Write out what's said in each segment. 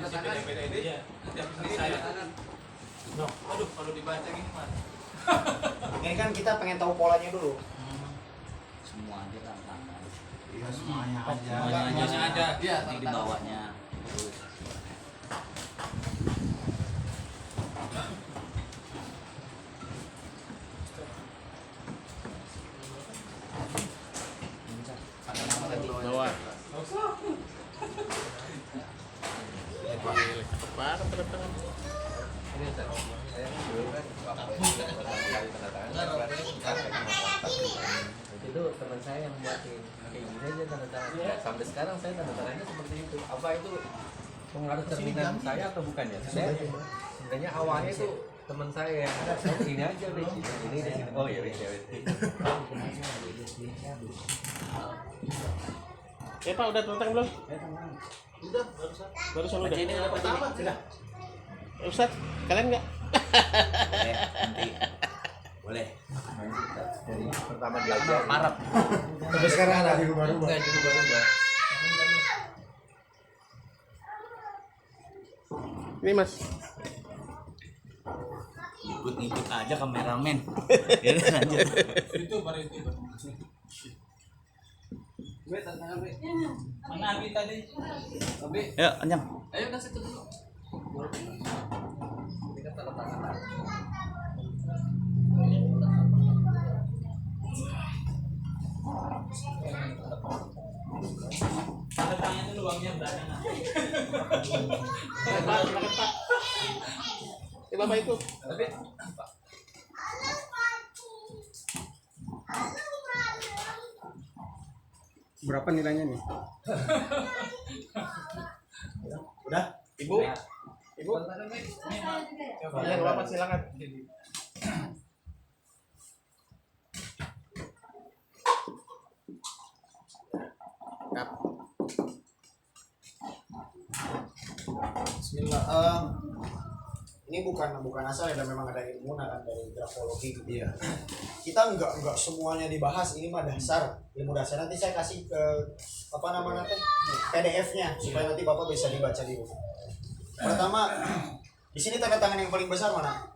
beda-beda ini. Iya. Setiap saya. No. Aduh, kalau dibaca gini mas. Ini kan kita pengen tahu polanya dulu. Semua aja tantangan. Iya semuanya aja. Semuanya ada. Iya, Nanti dibawanya terus. Ada nama tadi. Bawa. Itu teman saya yang buatin kayak gini aja tanda tangan ya, sampai sekarang saya tanda tangannya seperti itu. Apa itu pengaruh cerminan saya atau bukan ya? Saya sebenarnya awalnya itu teman saya yang ini aja Rich, ini di sini. Oh ya Rich ya Rich. Ya Pak, udah tentang belum? Udah, Barusan udah. Ini apa pertama sudah. Ustaz, kalian nggak? Boleh, nanti. Boleh. Dari pertama diajar Marap. Sampai sekarang ada di rumah-rumah. enggak juga berubah. Ini Mas. Ikut-ikut aja kameramen. Ya lanjut. Itu baru itu. Gue tantangan gue. Mana Abi tadi? Abi. Yuk, Anjang. Ayo kasih itu dulu. Ini kan tanda tangan. Tanda tangan itu uangnya belakangan. Pak. Ya Bapak itu. Tapi Berapa nilainya nih? Udah? Ibu. Ibu. Yang Bapak silakan. Bismillah. Ini bukan asal ya, memang ada ilmu kan dari grafologi gitu. Iya. Kita enggak semuanya dibahas, ini mah dasar, ilmu dasar. Nanti saya kasih ke apa namanya teh PDF-nya supaya nanti Bapak bisa dibaca di rumah. Pertama, di sini tanda tangan yang paling besar mana?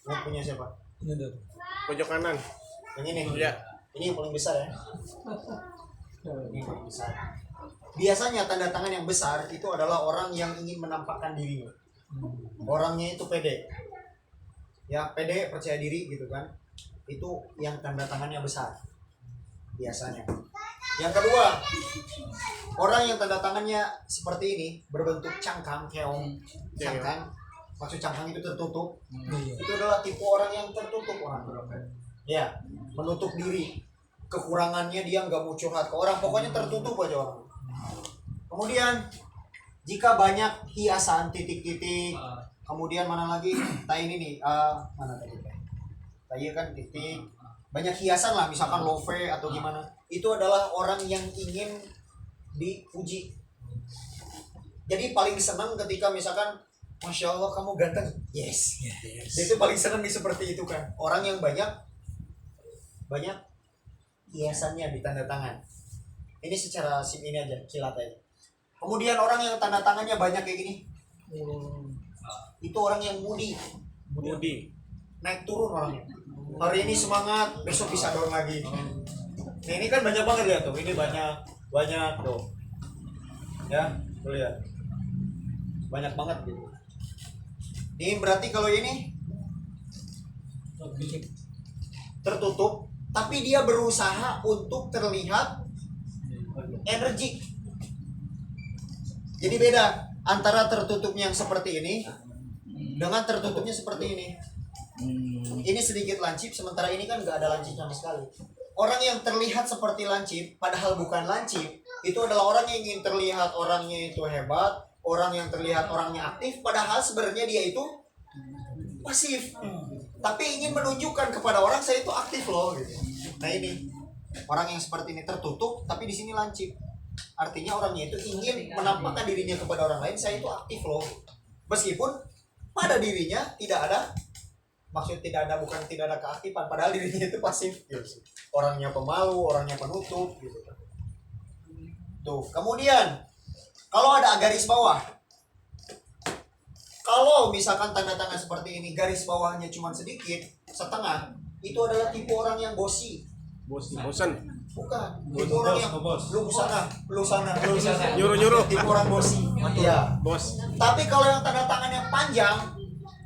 Mau punya siapa? Pojok kanan. Yang ini. Iya. Ini yang paling besar ya. Ini yang paling besar. Biasanya tanda tangan yang besar itu adalah orang yang ingin menampakkan dirinya. Orangnya itu pede. Ya, pede, percaya diri gitu kan. Itu yang tanda tangannya besar. Biasanya. Yang kedua, orang yang tanda tangannya seperti ini, berbentuk cangkang, keong, cangkang. Maksud cangkang itu tertutup. Itu adalah tipe orang yang tertutup orang. Ya, menutup diri. Kekurangannya dia nggak mau curhat ke orang, pokoknya tertutup aja orang. Kemudian jika banyak hiasan titik-titik, kemudian mana lagi? Ini nih, mana tadi? Tadi kan titik, banyak hiasan lah, misalkan love atau gimana. Itu adalah orang yang ingin dipuji. Jadi paling senang ketika misalkan, Masya Allah kamu ganteng, yes. Itu paling senang di seperti itu kan. Orang yang banyak hiasannya di tanda tangan. Ini secara sim ini aja, kilat aja. Kemudian orang yang tanda tangannya banyak kayak gini, itu orang yang moody, naik turun orangnya. Hari ini semangat, besok bisa down lagi. Nah ini kan banyak banget lihat tuh, ini banyak tuh, ya, tuh lihat, banyak banget gitu. Ini berarti kalau ini tertutup, tapi dia berusaha untuk terlihat energik. Jadi beda antara tertutupnya yang seperti ini dengan tertutupnya seperti ini. Ini sedikit lancip, sementara ini kan nggak ada lancip sama sekali. Orang yang terlihat seperti lancip, padahal bukan lancip, itu adalah orang yang ingin terlihat orangnya itu hebat, orang yang terlihat orangnya aktif, padahal sebenarnya dia itu pasif. Tapi ingin menunjukkan kepada orang saya itu aktif loh gitu. Nah ini orang yang seperti ini tertutup, tapi di sini lancip. Artinya orangnya itu ingin menampakkan dirinya kepada orang lain, saya itu aktif loh. Meskipun pada dirinya tidak ada, bukan tidak ada keaktifan, padahal dirinya itu pasif gitu. Orangnya pemalu, orangnya penutup gitu. Tuh, kemudian kalau ada garis bawah, Kalau misalkan tanda tangan seperti ini, garis bawahnya cuma sedikit, setengah, itu adalah tipe orang yang bosi. Bosan. Bukan. Tipe orang yang lu sana. Nyuruh-nyuruh. Tipe orang bosi. Iya. Bos. Tapi kalau yang tanda tangan yang panjang,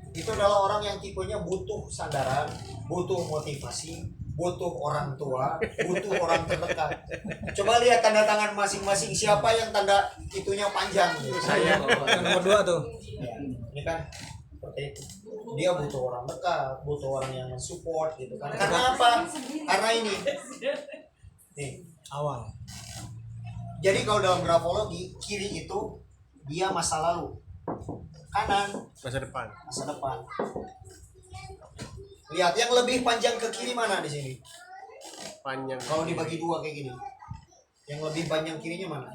itu adalah orang yang tipenya butuh sandaran, butuh motivasi, butuh orang tua, butuh orang terdekat. Coba lihat tanda tangan masing-masing, siapa yang tanda itunya panjang gitu. Saya. Nomor 2 tuh. Ya, ini kan seperti itu. Dia butuh orang dekat, butuh orang yang support gitu kan. Karena apa? Karena ini. Nih, Awal. jadi kalau dalam grafologi, kiri itu dia masa lalu. Kanan Masa depan. masa depan. Lihat yang lebih panjang ke kiri mana di sini? Panjang. Kalau dibagi dua kayak gini. Yang lebih panjang kirinya mana?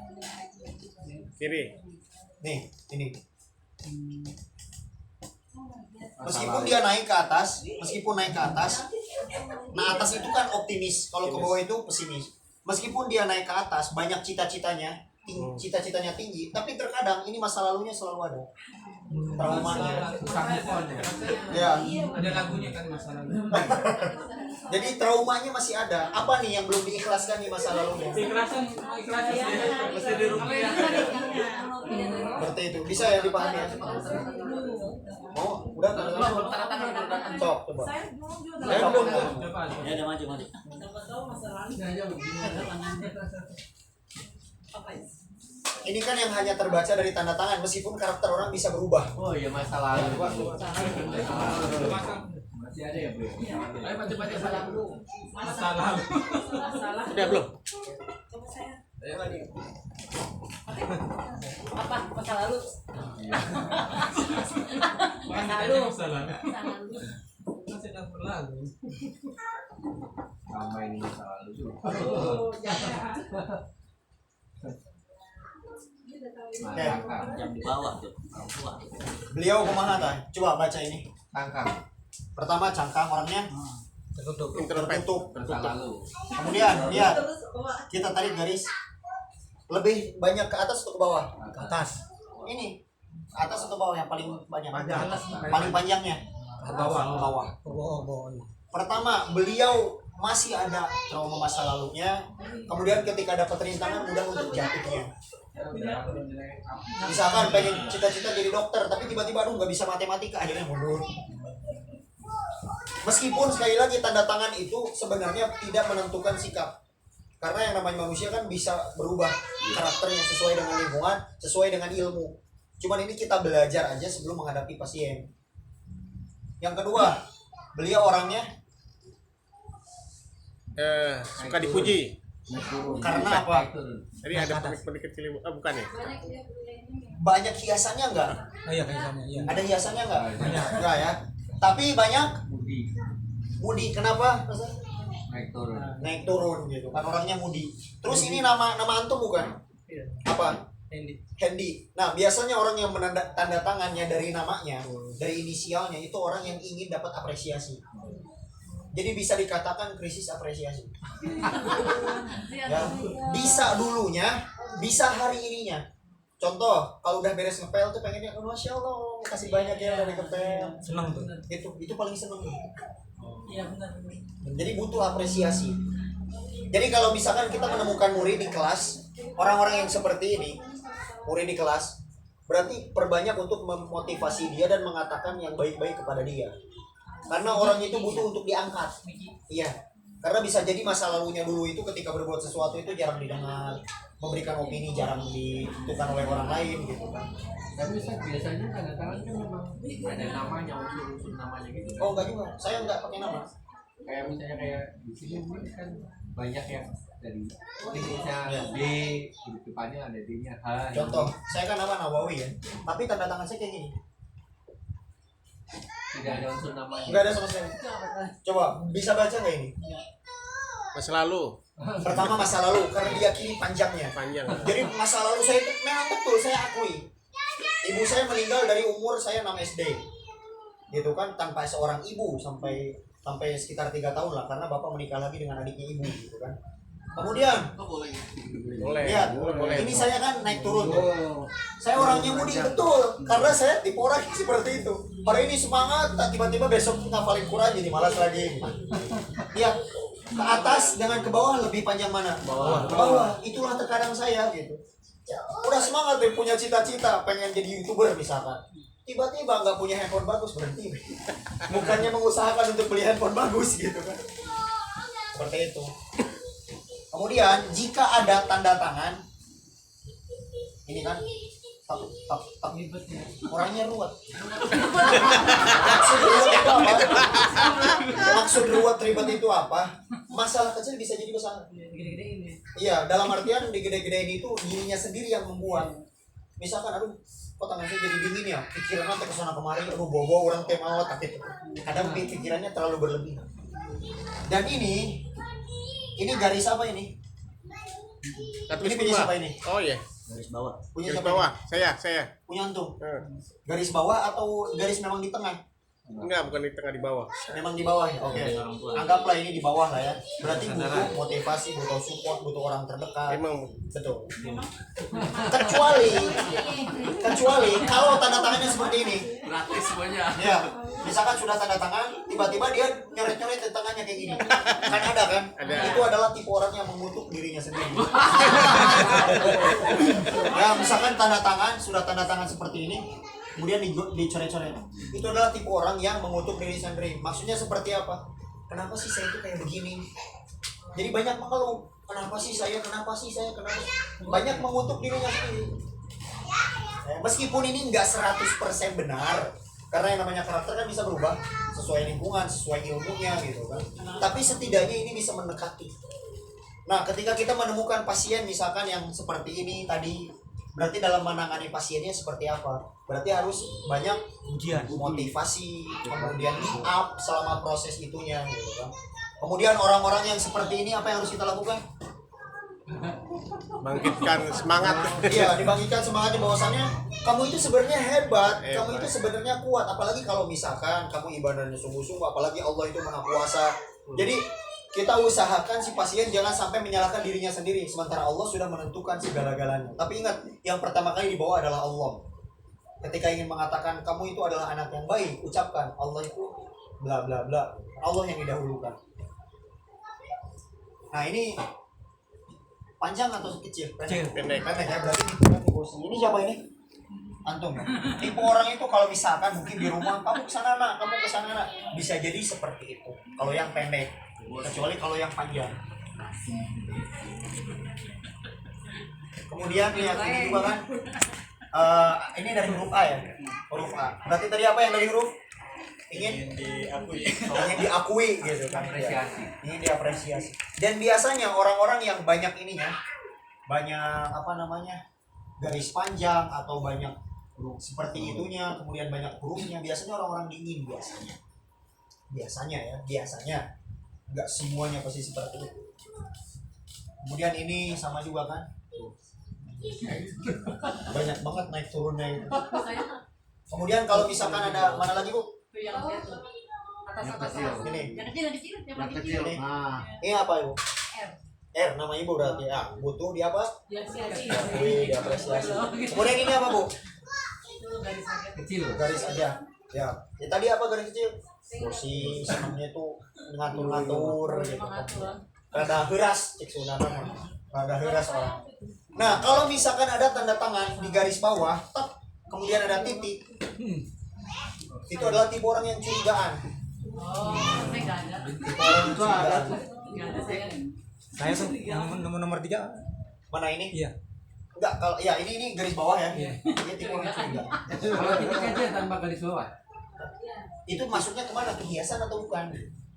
Kiri. Nih, ini. Meskipun dia naik ke atas, nah atas itu kan optimis, kalau ke bawah itu pesimis. Meskipun dia naik ke atas, banyak cita-citanya tinggi, tapi terkadang ini masa lalunya selalu ada. Traumanya. Ya. Ada lagunya kan masalah. Jadi traumanya masih ada. Apa nih yang belum diikhlaskan di masa lalunya? Ikhlasan mesti dirupiah. Seperti itu. Bisa ya dipahami ya? Oh, udah Sok, coba. Saya belum. Coba. Ya udah maju. Ini kan yang hanya terbaca dari tanda tangan, meskipun karakter orang bisa berubah. Oh iya masa lalu. Masih ada ya, Bro? Ayo baca salah dulu. Masalah. Udah belum? Apa masa lalu? Masalah. Masih dah berlalu. Sama ini masa lalu tuh. Oke. Yang di bawah tuh. Tua. Beliau kumaha tah? Coba baca ini. Tangkang Pertama cangkang orangnya Tertutup. masa lalu. Kemudian lihat, kita tarik garis lebih banyak ke atas atau ke bawah? Ke atas. Ini atas atau bawah yang paling banyak? Panjang. Paling panjangnya Ke bawah. bawah. Ke bawah. Pertama, beliau masih ada trauma masa lalunya. Kemudian ketika dapat rintangan mudah untuk jatuhnya. Misalkan pengen cita-cita jadi dokter, tapi tiba-tiba aduh nggak bisa matematika, akhirnya mundur. Meskipun sekali lagi tanda tangan itu sebenarnya tidak menentukan sikap, karena yang namanya manusia kan bisa berubah karakternya sesuai dengan lingkungan, sesuai dengan ilmu. Cuman ini kita belajar aja sebelum menghadapi pasien. Yang kedua, beliau orangnya Suka dipuji. karena apa? Tadi ada penik-penik kecil. Bukan ya? Banyak hiasannya enggak? Oh iya kayaknya iya. Ada hiasannya enggak? Banyak. Enggak ya. Tapi banyak Budi mudi. Kenapa? naik turun. Naik turun gitu kan, orangnya mudi. Terus ini nama antum bukan? Apa? Hendy. Nah, biasanya orang yang tanda tangannya dari namanya, dari inisialnya itu orang yang ingin dapat apresiasi. Jadi bisa dikatakan krisis apresiasi. Ya, bisa dulunya, bisa hari ininya. Contoh, kalau udah beres ngepel tuh pengennya, oh, Masya Allah, kasih banyak ya dari ngepel. Senang tuh. Itu paling seneng. Jadi butuh apresiasi. Jadi kalau misalkan kita menemukan murid di kelas, orang-orang yang seperti ini, murid di kelas, berarti perbanyak untuk memotivasi dia dan mengatakan yang baik-baik kepada dia. Karena orang itu butuh untuk diangkat. Iya. Karena bisa jadi masa lalunya dulu itu ketika berbuat sesuatu itu jarang didengar, memberikan opini jarang ditentukan oleh orang lain gitu kan. Tapi biasanya tanda tangan kan memang ada namanya, unsur-unsur namanya gitu. Oh enggak juga, saya enggak pakai nama. Kayak misalnya kayak di sini mungkin kan banyak yang dari ini misalnya D, di depannya ada D-nya H. Contoh, saya kan nama Nawawi ya, tapi tanda tangan saya kayak gini. Tidak ada unsur namanya. Enggak ada sama sekali. Coba bisa baca nggak ini? Masa lalu. Pertama masa lalu karena diyakini panjangnya. Panjang. Jadi masa lalu saya itu memang betul, saya akui. Ibu saya meninggal dari umur saya 6 SD. Gitu kan, tanpa seorang ibu sampai sekitar 3 tahun lah, karena bapak menikah lagi dengan adiknya ibu gitu kan. Kemudian Boleh. lihat, Boleh. ini saya kan naik turun. Saya orang orangnya mudi betul, karena saya tipe orang yang seperti itu. Hari ini semangat, tak tiba-tiba besok ngafalin Quran jadi malas lagi. Ya, ke atas dengan ke bawah lebih panjang mana? Ke bawah. Itulah terkadang saya gitu. Udah semangat deh, punya cita-cita pengen jadi YouTuber misalkan. Tiba-tiba nggak punya handphone bagus, berhenti. Bukannya mengusahakan untuk beli handphone bagus gitu kan. Seperti itu. Kemudian jika ada tanda tangan, ini kan orangnya ruwet. Maksud ruwet itu apa? Maksud ruwet ribet itu apa? Masalah kecil bisa jadi besar. Iya, dalam artian digede-gedein itu dirinya sendiri yang membuat. Misalkan, aduh, kok tangan saya jadi dingin ya? Pikirannya ke sana kemari, aduh bobo orang teh mau tapi kadang pikirannya terlalu berlebihan. Dan ini garis apa ini? Ini punya siapa ini? Oh iya. Garis bawah. Punya Garis siapa? bawah. Ini? Saya. Punya antum. Eh, Garis bawah atau garis memang di tengah? Enggak, bukan di tengah, di bawah. Memang di bawah ya. Oke. Anggaplah ini di bawah lah ya. Berarti butuh motivasi, butuh support, butuh orang terdekat. Emang Betul. Kecuali kalau tanda tangannya seperti ini. Gratis semuanya. Ya, misalkan sudah tanda tangan, tiba-tiba dia nyoret-nyoret tangannya kayak gini. Kan ada kan? Ada. Itu adalah tipe orang yang mengutuk dirinya sendiri. Ya, misalkan tanda tangan, sudah tanda tangan seperti ini, kemudian dicoret-coret. Itu adalah tipe orang yang mengutuk diri sendiri. Maksudnya seperti apa? Kenapa sih saya itu kayak begini? Jadi banyak mengeluh. Kenapa sih saya? Kenapa? Banyak mengutuk dirinya sendiri. Meskipun ini nggak 100% benar, karena yang namanya karakter kan bisa berubah sesuai lingkungan, sesuai ilmunya gitu kan. Tapi setidaknya ini bisa mendekati. Nah, ketika kita menemukan pasien misalkan yang seperti ini tadi, berarti dalam menangani pasiennya seperti apa? Berarti harus banyak Ujian. motivasi, kemudian di up selama proses itunya gitu kan. Kemudian orang-orang yang seperti ini apa yang harus kita lakukan? bangkitkan semangat. Iya, dibangkitkan semangatnya bahwasannya kamu itu sebenarnya hebat, kamu itu sebenarnya kuat. Apalagi kalau misalkan kamu ibadahnya sungguh-sungguh, apalagi Allah itu Maha Kuasa. Jadi kita usahakan si pasien jangan sampai menyalahkan dirinya sendiri, sementara Allah sudah menentukan segala-galanya. Tapi ingat, yang pertama kali dibawa adalah Allah. Ketika ingin mengatakan kamu itu adalah anak yang baik, ucapkan Allah itu bla bla bla. Allah yang didahulukan. Nah, ini panjang atau kecil? Kecil. Pendek. Pendek ya, berarti ini siapa ini? Antum ya? Tipe orang itu kalau misalkan mungkin di rumah, kamu kesana nak, kamu kesana nak, bisa jadi seperti itu kalau yang pendek, kecuali kalau yang panjang. Kemudian lihat ini juga kan, ini dari huruf A ya, huruf A. Berarti tadi apa yang dari huruf? Ingin diakui gitu kan, ingin diapresiasi. Dan biasanya orang-orang yang banyak ininya, banyak apa namanya, garis panjang atau banyak seperti itunya, kemudian banyak hurufnya, biasanya orang-orang dingin biasanya nggak semuanya pasti seperti itu. Kemudian ini sama juga kan, banyak banget naik turunnya itu. Kemudian kalau misalkan ada mana lagi Bu? Atas. Ini. Yang kecil. Ini. Nah, Ini apa Ibu? R. R nama Ibu berarti. Ya, butuh di apa? Diapresiasi. Diapresiasi. Kemudian ini apa Bu? Itu garis Kecil. Garis aja. Ya. Tadi apa garis kecil? Kursi senangnya tuh ngatur-ngatur gitu kan. Rada heuras cek sunana mah. Rada heuras orang. Nah, kalau misalkan ada tanda tangan di garis bawah, tek, kemudian ada titik. Itu adalah tipe orang yang curigaan. Oh, saya nggak ada. Tipe orang yang curigaan. Nggak ada saya. Saya tuh yang nomor 3. Mana ini? Iya. Enggak, kalau ya ini garis bawah ya. Ini tipe orang curigaan. Kalau titik aja tanpa garis bawah. Itu masuknya kemana? Ke hiasan atau bukan?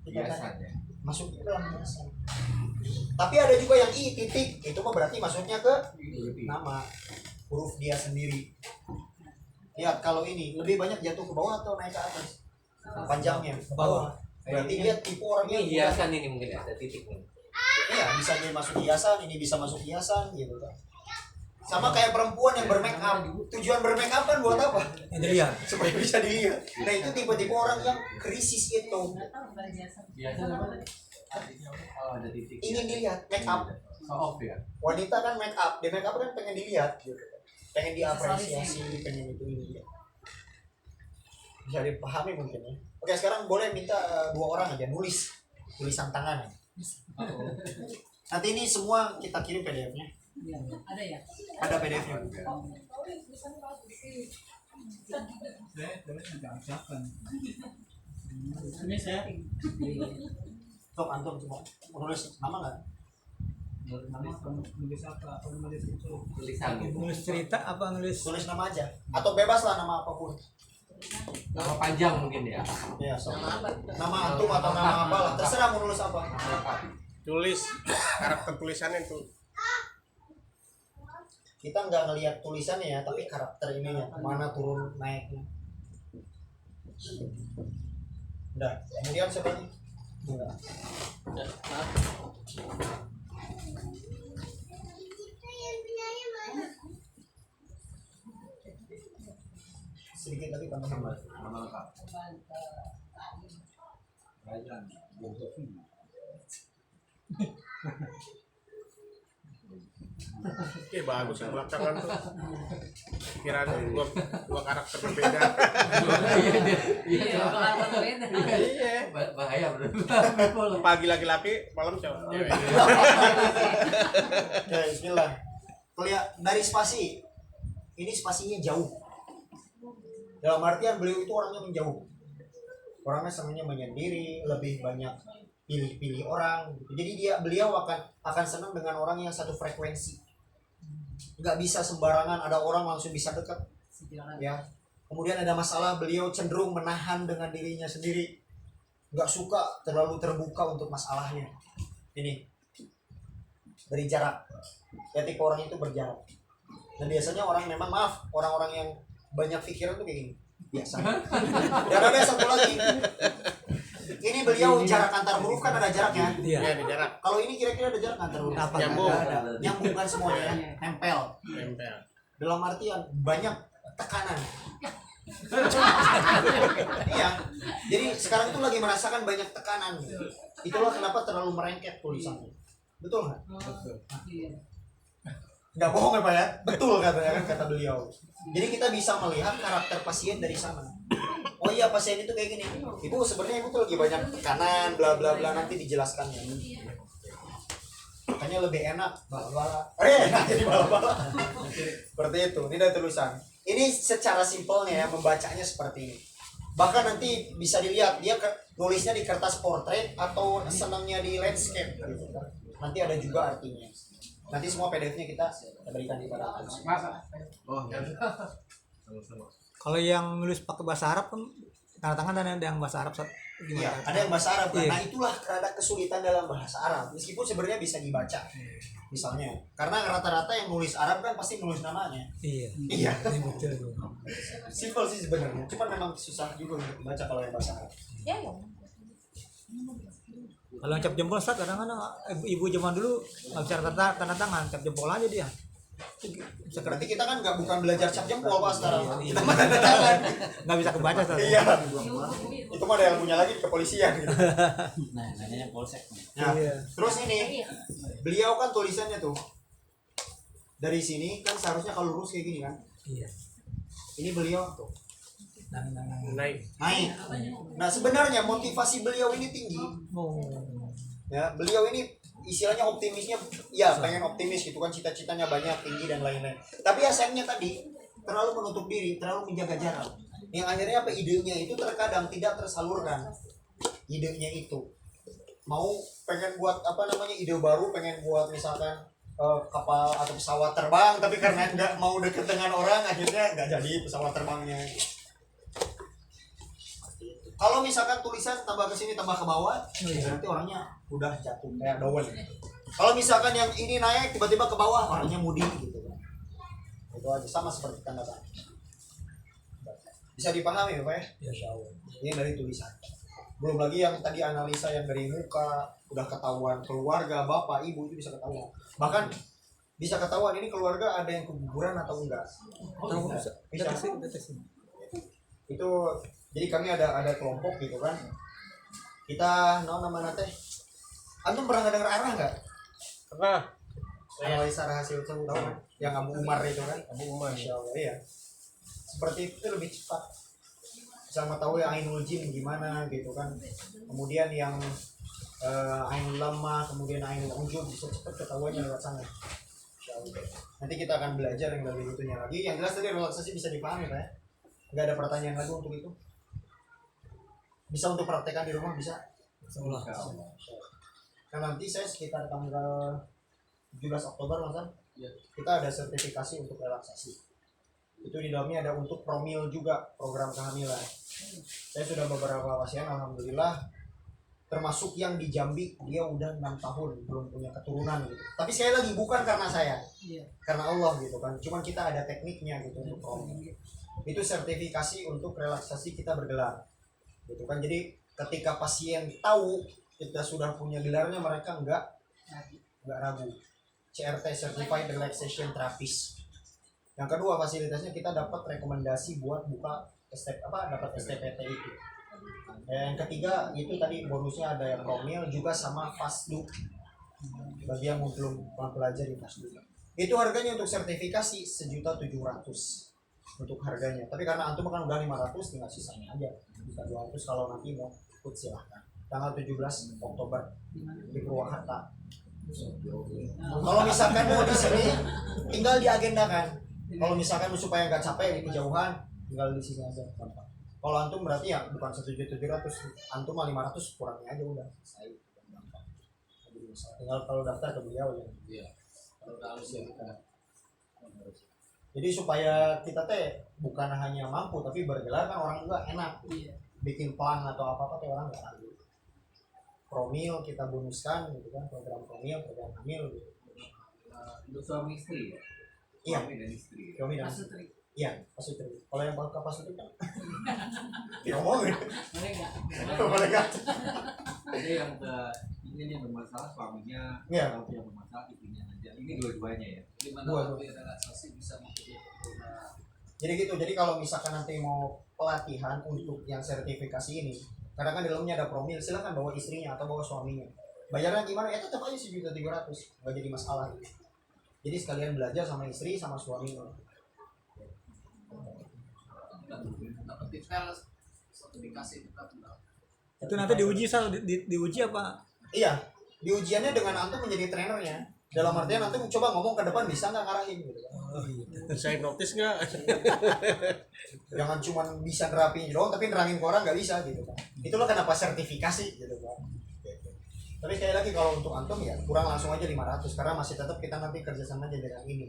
Biasa ya. Masuknya dalam hiasan. Tapi ada juga yang i titik, itu mah berarti masuknya ke nama huruf dia sendiri. Lihat kalau ini lebih banyak jatuh ke bawah atau naik ke atas? Panjangnya ke bawah. Berarti dia tipe orangnya Ini hiasan ini mungkin ada titiknya. iya, bisa dia masuk hiasan, ini bisa masuk hiasan gitu kan. Sama kayak perempuan yang bermake up. Tujuan bermake up kan buat apa? Yang dilihat. Supaya bisa dilihat. Nah, itu tipe-tipe orang yang krisis itu. Nggak tahu nggak biasa. Biasa apa? Kalau ada titik. Ingin dilihat make up. Show off ya. Wanita kan make up, di make up kan pengen dilihat gitu. pengen diapresiasi, pengen ini ya. Bisa dipahami mungkin ya. Oke, sekarang boleh minta 2 orang aja nulis tulisan tangan. Nanti ini semua kita kirim PDF-nya. Iya, ada ya? Ada PDF-nya. Ini saya Sok antum semua menulis nama nggak? nulis apa? Nulis itu. Tulisan gitu. Nulis cerita apa nulis? Tulis nama aja atau bebas lah nama apapun. Nama panjang mungkin ya. Ya, sok. Nama antum atau nama apa lah, terserah mau nulis apa. Tulis karakter tulisannya itu. Kita nggak ngelihat tulisannya ya, tapi karakter ininya mana turun naiknya. Udah, kemudian siapa nih? Enggak. Sedikit lagi tambah. Oke, bagus yang belakangan tuh. Kiranya dua karakter berbeda. Iya, bakal beda. Iya. Bahaya bro. Pagi laki-laki, malam cewek. Ya, bismillah. Kuliah dari spasi. Ini spasinya jauh. Dalam artian beliau itu orangnya menjauh. Orangnya senangnya menyendiri, lebih banyak pilih-pilih orang gitu. Jadi beliau akan senang dengan orang yang satu frekuensi. Nggak bisa sembarangan ada orang langsung bisa dekat. Ya. Kemudian ada masalah, beliau cenderung menahan dengan dirinya sendiri. Nggak suka terlalu terbuka untuk masalahnya. Ini beri jarak. Ya, tipe orang itu berjarak. Dan biasanya orang memang orang-orang yang banyak pikiran tuh kayak gini. Biasa. Dan ada satu lagi. Ini beliau jarak antar huruf kan ada jaraknya. Iya. Iya, di jarak. Kalau ini kira-kira ada jarak antar huruf. Apa? Nyambung. Nggak ada. Nyambung kan semuanya ya. Nempel. Nempel. Dalam artian banyak tekanan. Iya. Jadi sekarang itu lagi merasakan banyak tekanan. Itulah kenapa terlalu merengket tulisannya. Betul nggak? Iya. Nggak bohong ya Pak ya? Betul katanya kan kata beliau. Jadi kita bisa melihat karakter pasien dari sana. Oh iya, pasien itu kayak gini. Ibu sebenarnya ibu tuh lagi banyak tekanan bla bla bla, nanti dijelaskan ya. Makanya lebih enak bala-bala. Enak jadi bala-bala. Seperti itu. Ini ada tulisan. Ini secara simpelnya ya, membacanya seperti ini. Bahkan nanti bisa dilihat dia nulisnya di kertas portrait atau senangnya di landscape gitu kan. Nanti ada juga artinya. Nanti semua PDF-nya kita berikan di pada atas. Oh, ya. Kalau yang nulis pakai bahasa Arab kan tanda tangan dan ada yang bahasa Arab Iya, ada yang bahasa Arab. Iya. Nah, itulah rada kesulitan dalam bahasa Arab. Meskipun sebenarnya bisa dibaca. Misalnya, karena rata-rata yang nulis Arab kan pasti nulis namanya. Iya. Iya. Ini betul. Simpel sih sebenarnya. Cuman memang susah juga untuk dibaca kalau yang bahasa Arab. Kalau yang cap jempol Ustaz kadang-kadang ibu zaman dulu nggak bisa tanda tangan, cap jempol aja dia. Berarti kita kan bukan belajar cap jempol Pak sekarang. Iya. Kita mah tanda tangan. Nggak bisa kebaca Ustaz. Iya. Itu mah ada yang punya lagi di kepolisian gitu. Nah, namanya polsek. Nah, Iya. terus ini beliau kan tulisannya tuh dari sini kan seharusnya kalau lurus kayak gini kan. Iya. Ini beliau tuh Naik. naik. Nah sebenarnya motivasi beliau ini tinggi. Oh. Ya, beliau ini istilahnya optimisnya, ya pengen optimis gitu kan, cita-citanya banyak, tinggi dan lain-lain. Tapi sayangnya tadi terlalu menutup diri, terlalu menjaga jarak. Yang akhirnya apa, idenya itu terkadang tidak tersalurkan. Idenya itu mau pengen buat ide baru, pengen buat misalkan kapal atau pesawat terbang, tapi karena nggak mau deket dengan orang akhirnya nggak jadi pesawat terbangnya. Kalau misalkan tulisan tambah ke sini tambah ke bawah, nanti orangnya udah jatuh kayak daun. Kalau misalkan yang ini naik tiba-tiba ke bawah, orangnya mudi gitu kan. Itu aja sama seperti tanda tangan. Bisa dipahami ya Pak ya? Insya Allah. Ini dari tulisan. Belum lagi yang tadi analisa yang dari muka, udah ketahuan keluarga, bapak, ibu itu bisa ketahuan. Bahkan bisa ketahuan ini keluarga ada yang keguguran atau enggak. Oh, bisa. Bisa. Itu jadi kami ada kelompok gitu kan. Kita nama teh. Antum pernah dengar arah enggak? Pernah. Analisa rahasia itu tahu kan? yang Abu Umar itu kan. Abu Umar. Masya Allah ya. Seperti itu lebih cepat. Bisa mengetahui Ainul Jin gimana gitu kan. Kemudian yang Ainul Lama, kemudian Ainul Ujub bisa cepat ketahuannya lewat sana. Masya Allah. Nanti kita akan belajar yang lebih itunya lagi. Yang jelas tadi relaksasi bisa dipahami Pak ya. Nggak ada pertanyaan lagi untuk itu. Bisa untuk praktekkan di rumah bisa. Nah nanti saya sekitar tanggal 17 Oktober Mas, kita ada sertifikasi untuk relaksasi. Itu di dalamnya ada untuk promil juga, program kehamilan. Saya sudah beberapa pasien alhamdulillah, termasuk yang di Jambi dia udah 6 tahun belum punya keturunan gitu. Tapi sekali lagi bukan karena saya, karena Allah gitu kan. Cuman kita ada tekniknya gitu untuk promil. Itu sertifikasi untuk relaksasi kita bergelar gitu kan. Jadi ketika pasien tahu kita sudah punya gelarnya, mereka nggak ragu. CRT, Certified Relaxation Therapist. Yang kedua, fasilitasnya kita dapat rekomendasi buat buka dapat STPT itu. Yang ketiga itu tadi bonusnya ada yang promil juga sama FASDU bagi yang belum mempelajari FASDU. Itu harganya untuk sertifikasi 1.700.000 untuk harganya. Tapi karena antum kan udah 500, tinggal sisanya aja. Bisa 200 kalau nanti mau ikut silahkan. Tanggal 17 Oktober di Purwakarta. Kalau misalkan mau di sini, tinggal diagendakan. Kalau misalkan supaya nggak capek di kejauhan, tinggal di sini aja. Gampang. Kalau antum berarti ya bukan 1.700.000, antum mah 500 kurangnya aja udah. Saya gampang. Tinggal kalau daftar ke beliau ya. Iya. Kalau harus ya kita. Jadi supaya kita teh bukan hanya mampu tapi bergelar kan orang juga enak. Bikin plan atau apa-apa teh orang nggak ragu. Promil kita bonuskan gitu kan, program promil, program hamil gitu. Untuk suami istri ya? Iya. Suami dan istri. Suami dan Pasutri. iya, pasutri. Kalau yang bakal pasutri kan diomongin. Mereka. Mereka. Ada yang ini yang bermasalah suaminya, Iya. atau yang bermasalah istrinya aja. Ini dua-duanya ya. Di mana Dua. waktu relaksasi bisa mempunyai keturunan. Jadi gitu. Jadi kalau misalkan nanti mau pelatihan untuk yang sertifikasi ini, karena kan di dalamnya ada promil, silakan bawa istrinya atau bawa suaminya. Bayarnya gimana? Ya tetap aja 1.300.000, nggak jadi masalah. Jadi sekalian belajar sama istri sama suaminya. Dapat detail sertifikasi kita benar. Itu nanti diuji diuji apa? Iya, di ujiannya dengan antum menjadi trainernya. Dalam artian antum coba ngomong ke depan bisa nggak ngarahin gitu kan. Saya notice nggak? Jangan cuma bisa nerapin doang tapi nerangin ke orang nggak bisa gitu kan. Itulah kenapa sertifikasi gitu kan. Tapi sekali lagi kalau untuk antum ya kurang langsung aja 500 karena masih tetap kita nanti kerjasama aja dengan ini.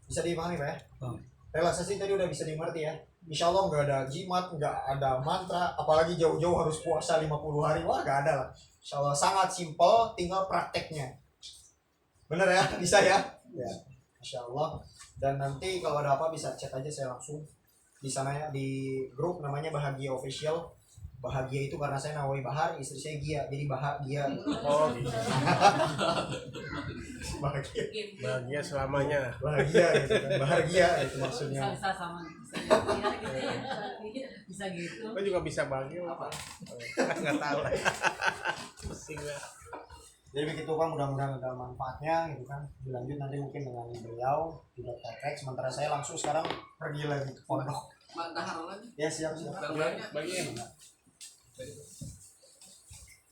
Bisa dipahami Pak ya? Relaksasi tadi udah bisa dimengerti ya. Insya Allah nggak ada jimat, nggak ada mantra, apalagi jauh-jauh harus puasa 50 hari, wah nggak ada lah. Insya Allah sangat simpel, tinggal prakteknya. Bener ya, bisa ya? Ya, Insya Allah. Dan nanti kalau ada apa bisa chat aja saya langsung di sana ya, di grup namanya Bahagia Official. Bahagia itu karena saya Nawawi Bahar, istri saya Gia, jadi bahagia. Oh, gitu. Bahagia, Bahagia selamanya. bahagia gitu kan. Bahagia itu maksudnya. Bisa sama gitu ya. Bisa gitu. Gue juga bisa bahagia apa? Nggak tahu lah. Pusing lah. Jadi begitu kan, mudah-mudahan ada manfaatnya gitu kan. Dilanjut nanti mungkin dengan beliau juga praktek. Sementara saya langsung sekarang pergi lagi ke pondok. Mandahar lagi. Ya siap. Banyak. Bagiin.